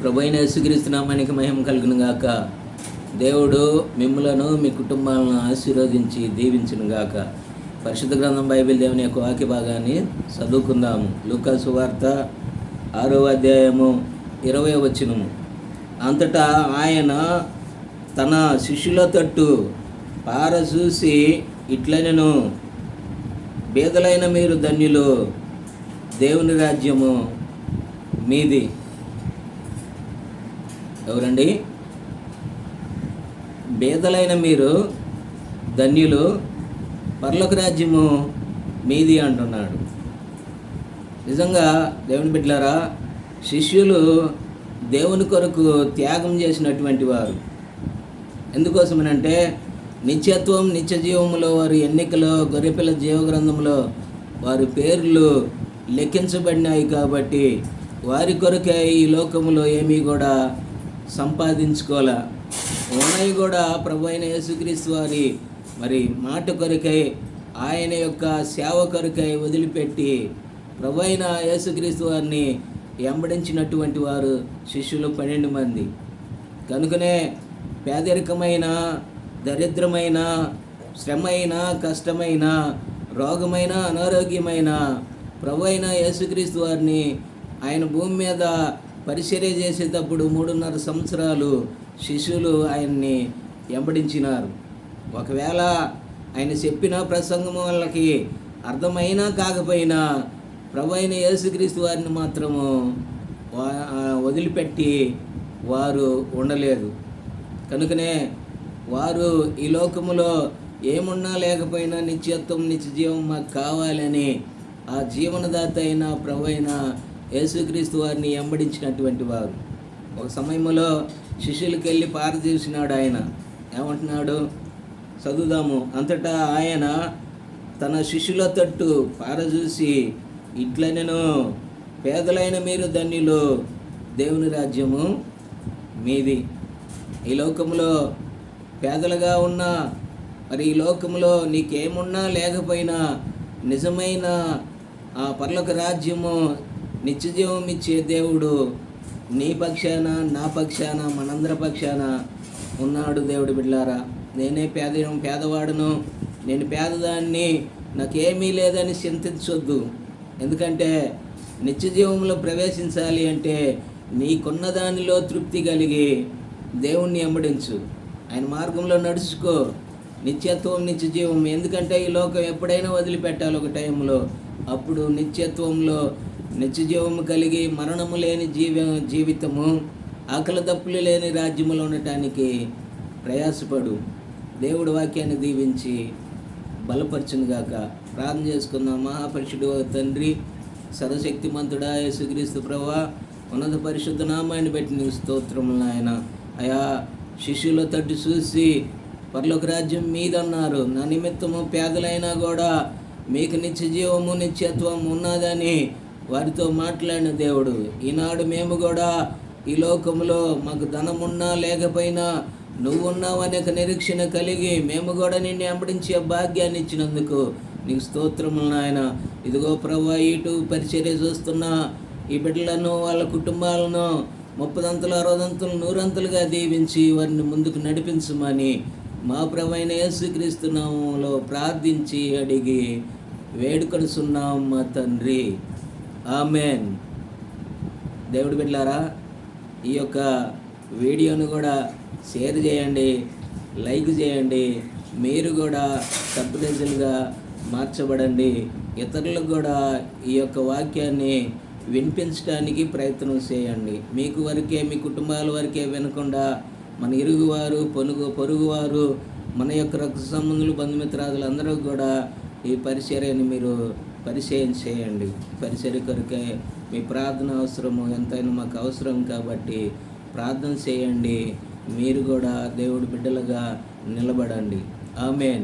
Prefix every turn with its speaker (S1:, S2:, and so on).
S1: ప్రభువైన యేసుక్రీస్తు నామానికి మహిమ కలుగును గాక. దేవుడు మిమ్ములను మీ కుటుంబాలను ఆశీర్వదించి దీవించును గాక. పరిశుద్ధ గ్రంథం బైబిల్ దేవుని యొక్క వాక్య భాగాన్ని చదువుకుందాము. లూకా సువార్త 6వ అధ్యాయము 20వ వచనము. అంతటా ఆయన తన శిష్యుల తట్టు పారచూసి ఇట్లనెను, బీదలైన మీరు ధన్యులు, దేవుని రాజ్యము మీది. ఎవరండి? బీదలైన మీరు ధన్యులు, పరలోక రాజ్యము మీది అంటున్నాడు. నిజంగా దేవుని బిడ్డలారా, శిష్యులు దేవుని కొరకు త్యాగం చేసినటువంటి వారు. ఎందుకోసమనంటే నిత్యత్వం నిత్య జీవములో వారి ఎన్నికలో గొర్రెపిల్ల జీవగ్రంథంలో వారి పేర్లు లెక్కించబడినాయి. కాబట్టి వారి కొరకే ఈ లోకములో ఏమీ కూడా సంపాదించుకోలే. ఉన్నాయి కూడా ప్రభువైన యేసుక్రీస్తు వారి మాట కొరకై, ఆయన యొక్క సేవ కొరకై వదిలిపెట్టి ప్రభువైన యేసుక్రీస్తు వారిని వెంబడించినటువంటి వారు శిష్యులు 12 మంది. కనుకనే పేదరికమైన, దరిద్రమైన, శ్రమైన, కష్టమైన, రోగమైన, అనారోగ్యమైన ప్రభువైన యేసుక్రీస్తు వారిని ఆయన భూమి మీద పరిచర్య చేసేటప్పుడు 3.5 సంవత్సరాలు శిష్యులు ఆయన్ని వెంబడించినారు. ఒకవేళ ఆయన చెప్పిన ప్రసంగం వాళ్ళకి అర్థమైనా కాకపోయినా ప్రభువైన యేసుక్రీస్తు వారిని మాత్రము వదిలిపెట్టి వారు ఉండలేదు. కనుకనే వారు ఈ లోకములో ఏమున్నా లేకపోయినా నిత్యత్వం నిత్య జీవం మాకు కావాలని ఆ జీవనదాత అయిన ప్రభువైన యేసుక్రీస్తు వారిని వెంబడించినటువంటి వారు. ఒక సమయంలో శిష్యులకి వెళ్ళి పారదీసినాడు. ఆయన ఏమంటున్నాడు? చదువుదాము. అంతటా ఆయన తన శిష్యుల తట్టు పారచూసి ఇట్లనెను, పేదలైన మీరు ధన్యులు, దేవుని రాజ్యము మీది. ఈ లోకంలో పేదలుగా ఉన్నా, ఈ లోకంలో నీకేమున్నా లేకపోయినా నిజమైన ఆ పరలోక రాజ్యము నిత్యజీవం ఇచ్చే దేవుడు నీ పక్షాన, నా పక్షాన, మనందరి పక్షాన ఉన్నాడు. దేవుడి బిడ్డలారా, నేనే పేదవాడును, నేను పేదదాన్ని, నాకేమీ లేదని చింతించొద్దు. ఎందుకంటే నిత్యజీవంలో ప్రవేశించాలి అంటే నీకున్న దానిలో తృప్తి కలిగి దేవుణ్ణి వెంబడించు, ఆయన మార్గంలో నడుచుకో. నిత్యత్వం నిత్యజీవం. ఎందుకంటే ఈ లోకం ఎప్పుడైనా వదిలిపెట్టాలి ఒక టైంలో. అప్పుడు నిత్యత్వంలో నిత్యజీవము కలిగి మరణము లేని జీవితము, ఆకలి దప్పులు లేని రాజ్యములో ఉండటానికి ప్రయాసపడు. దేవుడి వాక్యాన్ని దీవించి బలపరచునుగాక. ప్రార్థన చేసుకుందాం. మహాపరిశుడు తండ్రి, సర్వశక్తిమంతుడా యేసుక్రీస్తు ప్రభువా, ఉన్నత పరిశుద్ధ నామాన్ని బట్టి నీకు స్తోత్రములు నాయన. అయా, శిష్యుల తట్టు చూసి పరలోక రాజ్యం మీదన్నారు. నా నిమిత్తము పేదలైనా కూడా మీకు నిత్య జీవము నిత్యత్వం ఉన్నదని వారితో మాట్లాడిన దేవుడు. ఈనాడు మేము కూడా ఈ లోకంలో మాకు ధనమున్నా లేకపోయినా నువ్వున్నావు అనే నిరీక్షణ కలిగి మేము కూడా నిన్ను వెంబడించే భాగ్యాన్ని ఇచ్చినందుకు నీకు స్తోత్రములు నాయన. ఇదిగో ప్రభువా, ఇటు పరిచర్య చూస్తున్న ఈ బిడ్డలను, వాళ్ళ కుటుంబాలను 30 60 100 దీవించి వారిని ముందుకు నడిపించమని మా ప్రభువైన యేసుక్రీస్తు నామములో ప్రార్థించి అడిగి వేడుకొనుచున్నాం మా తండ్రి. ఆమెన్. దేవుడి బిడ్డలారా, ఈ యొక్క వీడియోను కూడా షేర్ చేయండి, లైక్ చేయండి. మీరు కూడా సర్ప్రైజులుగా మార్చబడండి. ఇతరులకు కూడా ఈ యొక్క వాక్యాన్ని వినిపించడానికి ప్రయత్నం చేయండి. మీకు వరకే, మీ కుటుంబాల వరకే వినకుండా మన ఇరుగువారు, పొరుగువారు, మన యొక్క రక్త సంబంధులు, బంధుమిత్రాదులు అందరూ కూడా ఈ పరిచర్యని మీరు పరిచయం చేయండి. పరిచర్య కొరకే మీ ప్రార్థన అవసరము, ఎంతైనా మాకు అవసరం. కాబట్టి ప్రార్థన చేయండి. మీరు కూడా దేవుడి బిడ్డలుగా నిలబడండి. ఆమెన్.